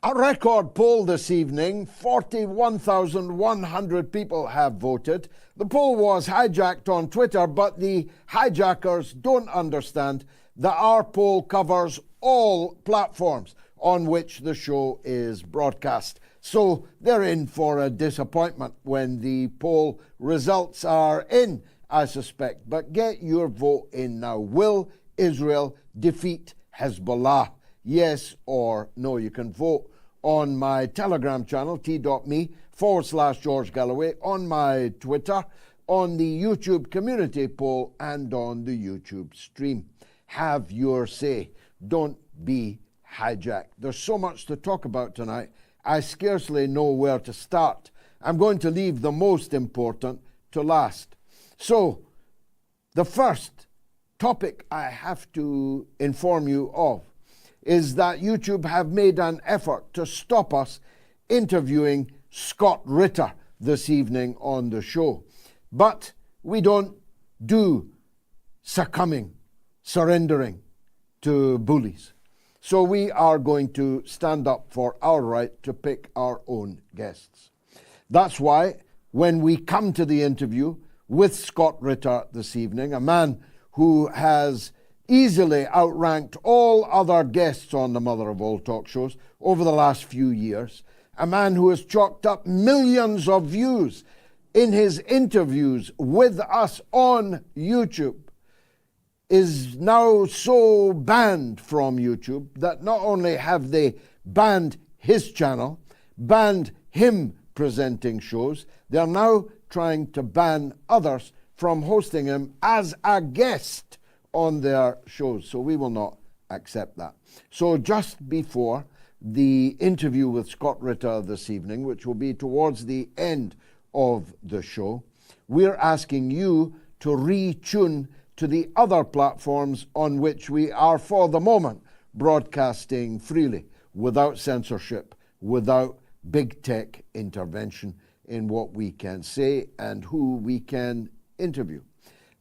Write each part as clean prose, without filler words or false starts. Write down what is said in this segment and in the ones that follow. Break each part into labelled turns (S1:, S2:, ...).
S1: A record poll this evening, 41,100 people have voted. The poll was hijacked on Twitter, but the hijackers don't understand that our poll covers all platforms on which the show is broadcast. So they're in for a disappointment when the poll results are in, I suspect. But get your vote in now. Will Israel defeat Hezbollah? Yes or no? You can vote on my Telegram channel, t.me/George Galloway, on my Twitter, on the YouTube community poll, and on the YouTube stream. Have your say. Don't be hijacked. There's so much to talk about tonight, I scarcely know where to start. I'm going to leave the most important to last. So, the first topic I have to inform you of is that YouTube have made an effort to stop us interviewing Scott Ritter this evening on the show. But we don't do surrendering to bullies. So we are going to stand up for our right to pick our own guests. That's why when we come to the interview with Scott Ritter this evening, a man who has easily outranked all other guests on the mother of all talk shows over the last few years, a man who has chalked up millions of views in his interviews with us on YouTube, is now so banned from YouTube that not only have they banned his channel, banned him presenting shows, they're now trying to ban others from hosting him as a guest on their shows. So we will not accept that. So just before the interview with Scott Ritter this evening, which will be towards the end of the show, we're asking you to retune to the other platforms on which we are, for the moment, broadcasting freely, without censorship, without big tech intervention in what we can say and who we can interview.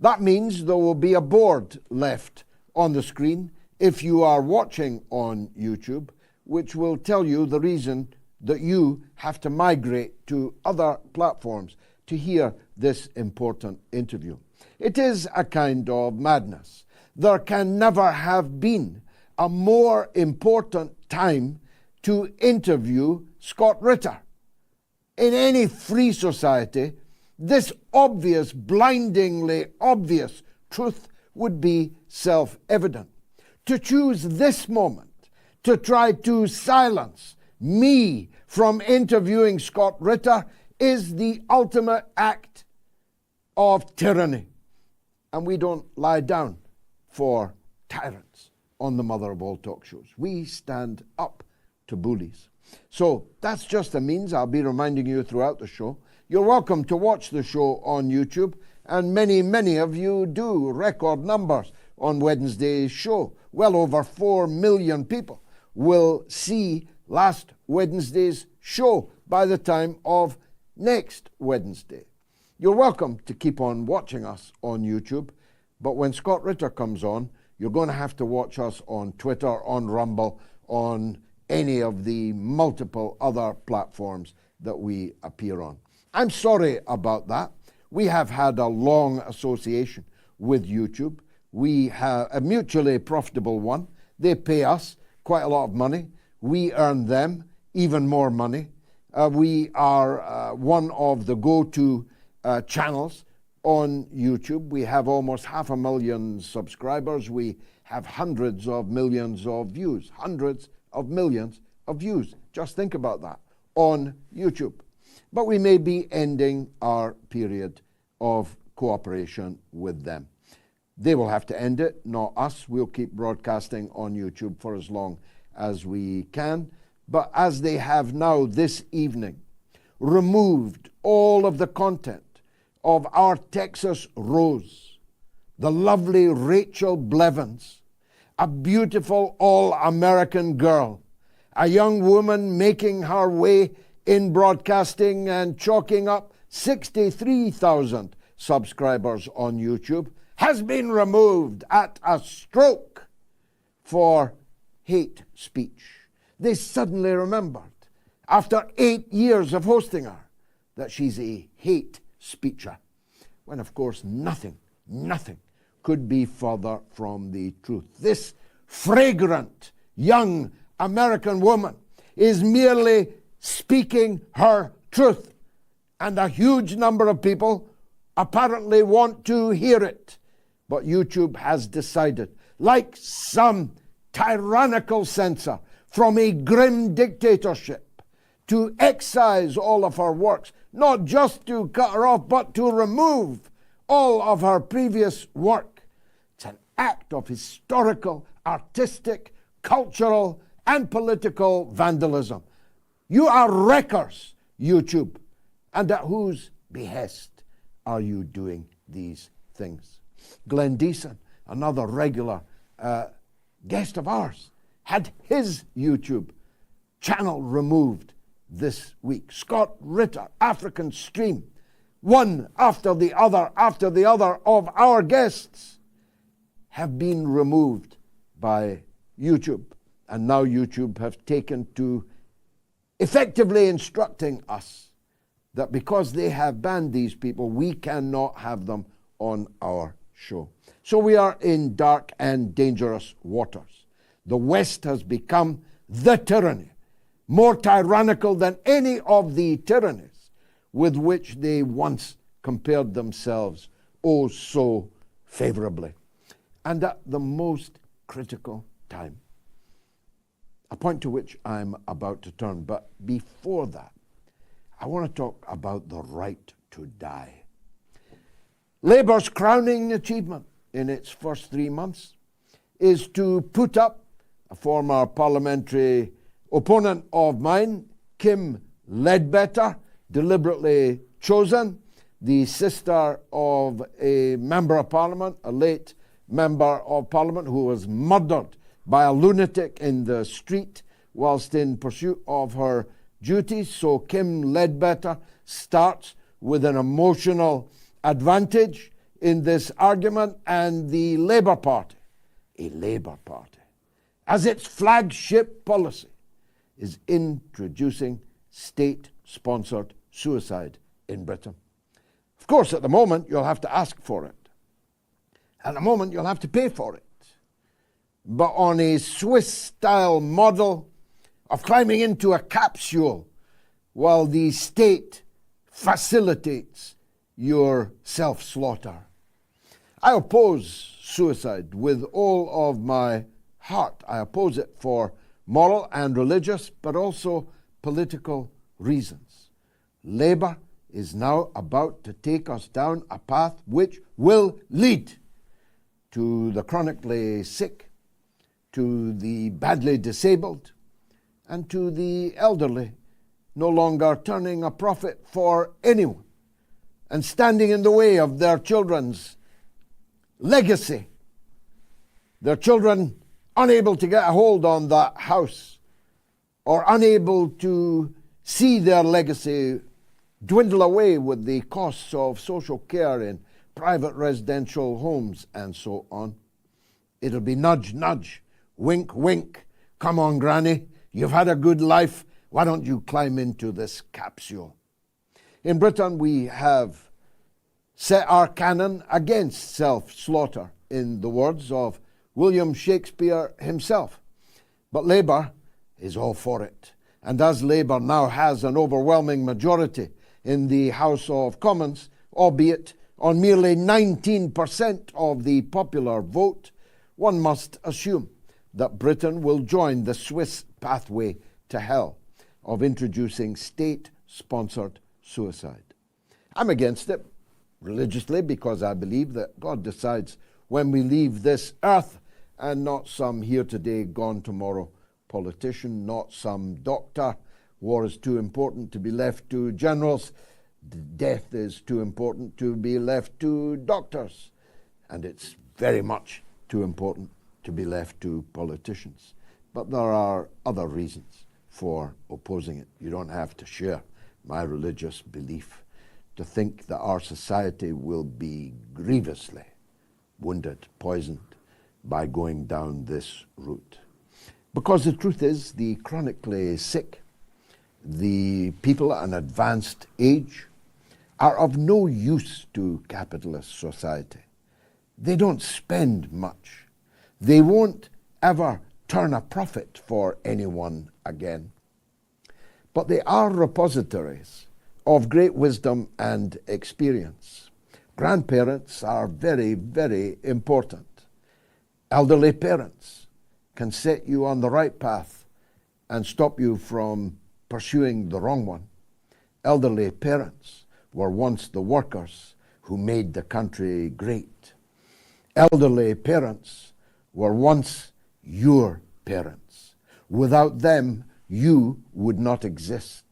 S1: That means there will be a board left on the screen if you are watching on YouTube, which will tell you the reason that you have to migrate to other platforms to hear this important interview. It is a kind of madness. There can never have been a more important time to interview Scott Ritter. In any free society, this obvious, blindingly obvious truth would be self-evident. To choose this moment to try to silence me from interviewing Scott Ritter is the ultimate act of tyranny. And we don't lie down for tyrants on the mother of all talk shows. We stand up to bullies. So that's just a means. I'll be reminding you throughout the show. You're welcome to watch the show on YouTube, and many of you do. Record numbers on Wednesday's show. Well over 4 million people will see last Wednesday's show by the time of next Wednesday. You're welcome to keep on watching us on YouTube, but when Scott Ritter comes on, you're going to have to watch us on Twitter, on Rumble, on any of the multiple other platforms that we appear on. I'm sorry about that. We have had a long association with YouTube. We have a mutually profitable one. They pay us quite a lot of money. We earn them even more money. We are one of the go-to channels on YouTube. We have almost 500,000 subscribers. We have hundreds of millions of views. Hundreds of millions of views. Just think about that on YouTube. But we may be ending our period of cooperation with them. They will have to end it, not us. We'll keep broadcasting on YouTube for as long as we can. But as they have now this evening removed all of the content of our Texas Rose, the lovely Rachel Blevins, a beautiful all-American girl, a young woman making her way in broadcasting and chalking up 63,000 subscribers on YouTube, has been removed at a stroke for hate speech. they suddenly remembered, after 8 years of hosting her, that she's a hate speecher, when of course nothing could be further from the truth. This fragrant young American woman is merely speaking her truth, and a huge number of people apparently want to hear it. But YouTube has decided, like some tyrannical censor from a grim dictatorship, to excise all of her works, not just to cut her off, but to remove all of her previous work. It's an act of historical, artistic, cultural, and political vandalism. You are wreckers, YouTube. And at whose behest are you doing these things? Glen Deason, another regular guest of ours, had his YouTube channel removed this week. Scott Ritter, African Stream, one after the other of our guests have been removed by YouTube. And now YouTube have taken to effectively instructing us that because they have banned these people, we cannot have them on our show. So we are in dark and dangerous waters. The West has become the tyranny, more tyrannical than any of the tyrannies with which they once compared themselves oh so favorably. And at the most critical time, a point to which I'm about to turn. But before that, I want to talk about the right to die. Labour's crowning achievement in its first 3 months is to put up a former parliamentary opponent of mine, Kim Ledbetter, deliberately chosen, the sister of a member of parliament, a late member of parliament who was murdered by a lunatic in the street whilst in pursuit of her duties. So Kim Ledbetter starts with an emotional advantage in this argument, and the Labour Party, as its flagship policy, is introducing state-sponsored suicide in Britain. Of course, at the moment, you'll have to ask for it. At the moment, you'll have to pay for it. But on a Swiss-style model of climbing into a capsule while the state facilitates your self-slaughter. I oppose suicide with all of my heart. I oppose it for moral and religious, but also political reasons. Labour is now about to take us down a path which will lead to the chronically sick, to the badly disabled, and to the elderly, no longer turning a profit for anyone and standing in the way of their children's legacy. Their children unable to get a hold on that house, or unable to see their legacy dwindle away with the costs of social care in private residential homes and so on. It'll be nudge, nudge, wink, wink. Come on, Granny, you've had a good life. Why don't you climb into this capsule? In Britain, we have set our canon against self-slaughter, in the words of William Shakespeare himself. But Labour is all for it. And as Labour now has an overwhelming majority in the House of Commons, albeit on merely 19% of the popular vote, one must assume that Britain will join the Swiss pathway to hell of introducing state-sponsored suicide. I'm against it religiously because I believe that God decides when we leave this earth, and not some here today, gone tomorrow politician, not some doctor. War is too important to be left to generals. Death is too important to be left to doctors. And it's very much too important to be left to politicians. But there are other reasons for opposing it. You don't have to share my religious belief to think that our society will be grievously wounded, poisoned by going down this route. Because the truth is, the chronically sick, the people at an advanced age, are of no use to capitalist society. They don't spend much. They won't ever turn a profit for anyone again. But they are repositories of great wisdom and experience. Grandparents are very, very important. Elderly parents can set you on the right path and stop you from pursuing the wrong one. Elderly parents were once the workers who made the country great. Elderly parents were once your parents. Without them, you would not exist.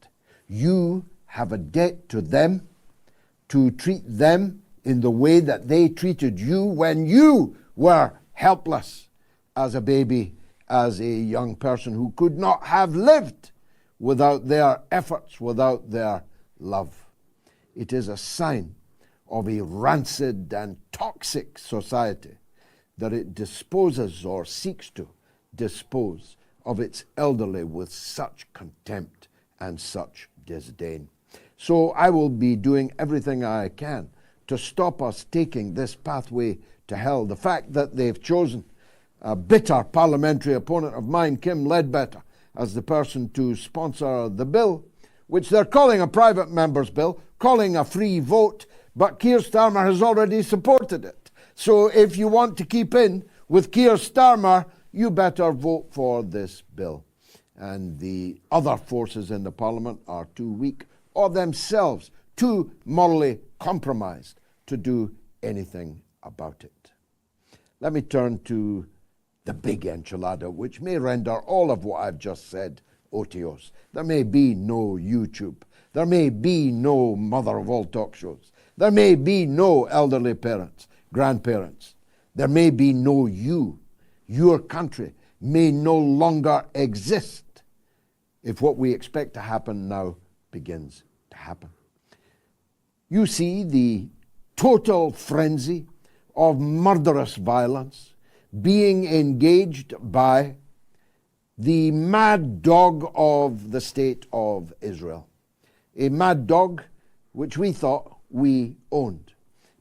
S1: You have a debt to them to treat them in the way that they treated you when you were helpless as a baby, as a young person who could not have lived without their efforts, without their love. It is a sign of a rancid and toxic society that it disposes or seeks to dispose of its elderly with such contempt and such disdain. So I will be doing everything I can to stop us taking this pathway to hell. The fact that they've chosen a bitter parliamentary opponent of mine, Kim Ledbetter, as the person to sponsor the bill, which they're calling a private member's bill, calling a free vote, but Keir Starmer has already supported it. So if you want to keep in with Keir Starmer, you better vote for this bill. And the other forces in the parliament are too weak or themselves too morally compromised to do anything about it. Let me turn to the big enchilada, which may render all of what I've just said otiose. There may be no YouTube. There may be no mother of all talk shows. There may be no elderly parents, grandparents. There may be no you. Your country may no longer exist if what we expect to happen now begins to happen. You see the total frenzy of murderous violence being engaged by the mad dog of the state of Israel. A mad dog which we thought we owned,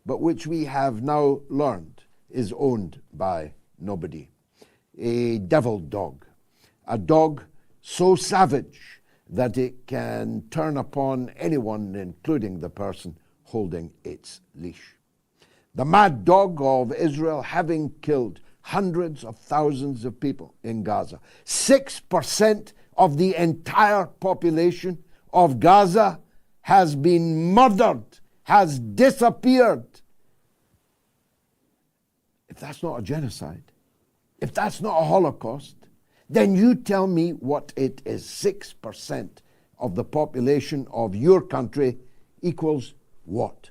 S1: but which we have now learned is owned by nobody. A devil dog, a dog so savage that it can turn upon anyone, including the person holding its leash. The mad dog of Israel having killed hundreds of thousands of people in Gaza. 6% of the entire population of Gaza has been murdered, has disappeared. If that's not a genocide, if that's not a Holocaust, then you tell me what it is. 6% of the population of your country equals what?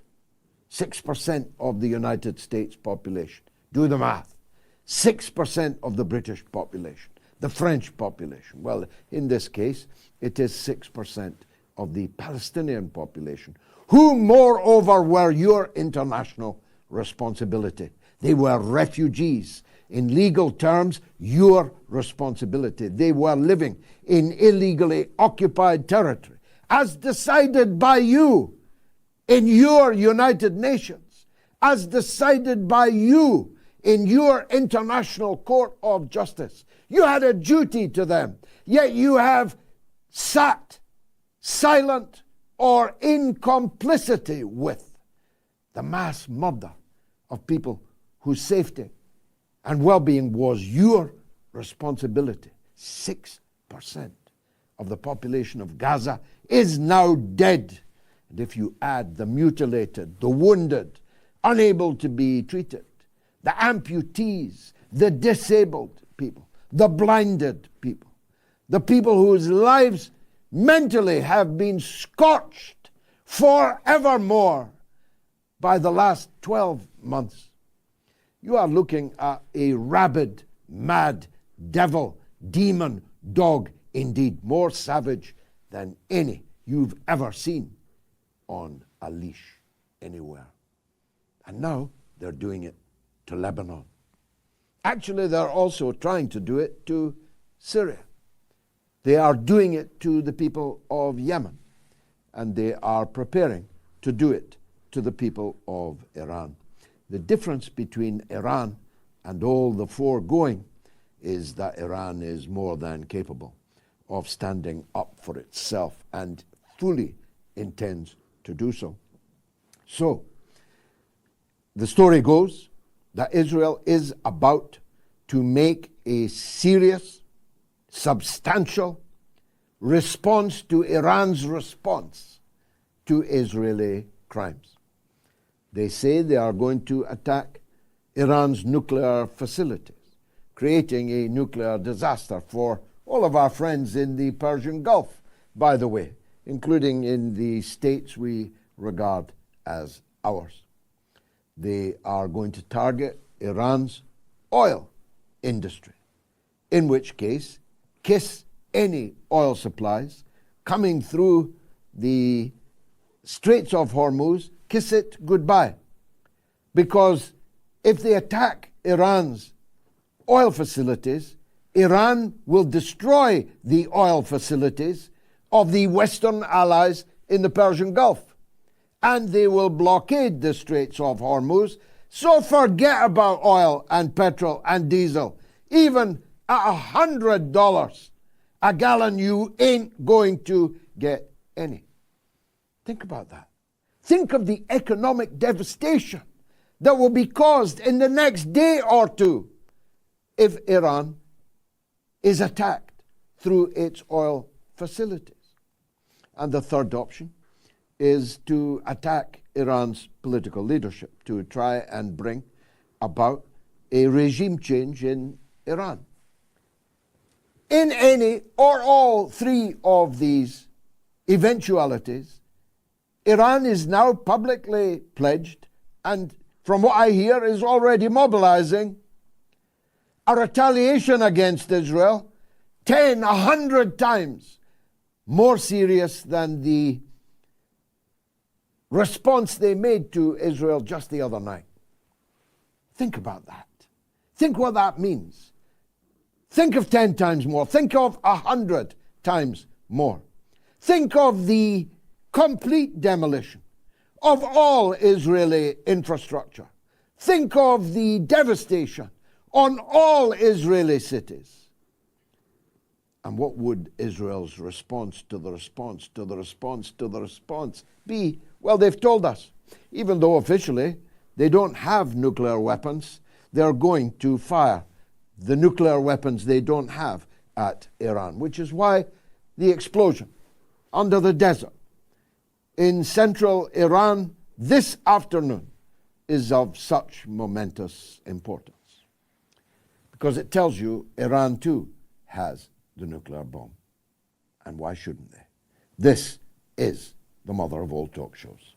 S1: 6% of the United States population. Do the math. 6% of the British population, the French population. Well, in this case, it is 6% of the Palestinian population, who moreover were your international responsibility. They were refugees. In legal terms, your responsibility. They were living in illegally occupied territory, as decided by you in your United Nations, as decided by you in your International Court of Justice. You had a duty to them, yet you have sat silent or in complicity with the mass murder of people whose safety and well-being was your responsibility. 6% of the population of Gaza is now dead. And if you add the mutilated, the wounded, unable to be treated, the amputees, the disabled people, the blinded people, the people whose lives mentally have been scorched forevermore by the last 12 months. You are looking at a rabid, mad, devil, demon, dog, indeed, more savage than any you've ever seen on a leash anywhere. And now they're doing it to Lebanon. Actually, they're also trying to do it to Syria. They are doing it to the people of Yemen, and they are preparing to do it to the people of Iran. The difference between Iran and all the foregoing is that Iran is more than capable of standing up for itself and fully intends to do so. So, the story goes that Israel is about to make a serious, substantial response to Iran's response to Israeli crimes. They say they are going to attack Iran's nuclear facilities, creating a nuclear disaster for all of our friends in the Persian Gulf, by the way, including in the states we regard as ours. They are going to target Iran's oil industry, in which case, kiss any oil supplies coming through the Straits of Hormuz, kiss it goodbye. Because if they attack Iran's oil facilities, Iran will destroy the oil facilities of the Western allies in the Persian Gulf, and they will blockade the Straits of Hormuz. So forget about oil and petrol and diesel. Even at $100 a gallon, you ain't going to get any. Think about that. Think of the economic devastation that will be caused in the next day or two if Iran is attacked through its oil facilities. And the third option is to attack Iran's political leadership, to try and bring about a regime change in Iran. In any or all three of these eventualities, Iran is now publicly pledged, and from what I hear is already mobilizing, a retaliation against Israel 10, 100 times more serious than the response they made to Israel just the other night. Think about that. Think what that means. Think of 10 times more. Think of 100 times more. Think of the complete demolition of all Israeli infrastructure. Think of the devastation on all Israeli cities. And what would Israel's response to the response to the response to the response be? Well, they've told us, even though officially they don't have nuclear weapons, they're going to fire the nuclear weapons they don't have at Iran, which is why the explosion under the desert in central Iran this afternoon is of such momentous importance, because it tells you Iran too has the nuclear bomb. And why shouldn't they? This is the mother of all talk shows.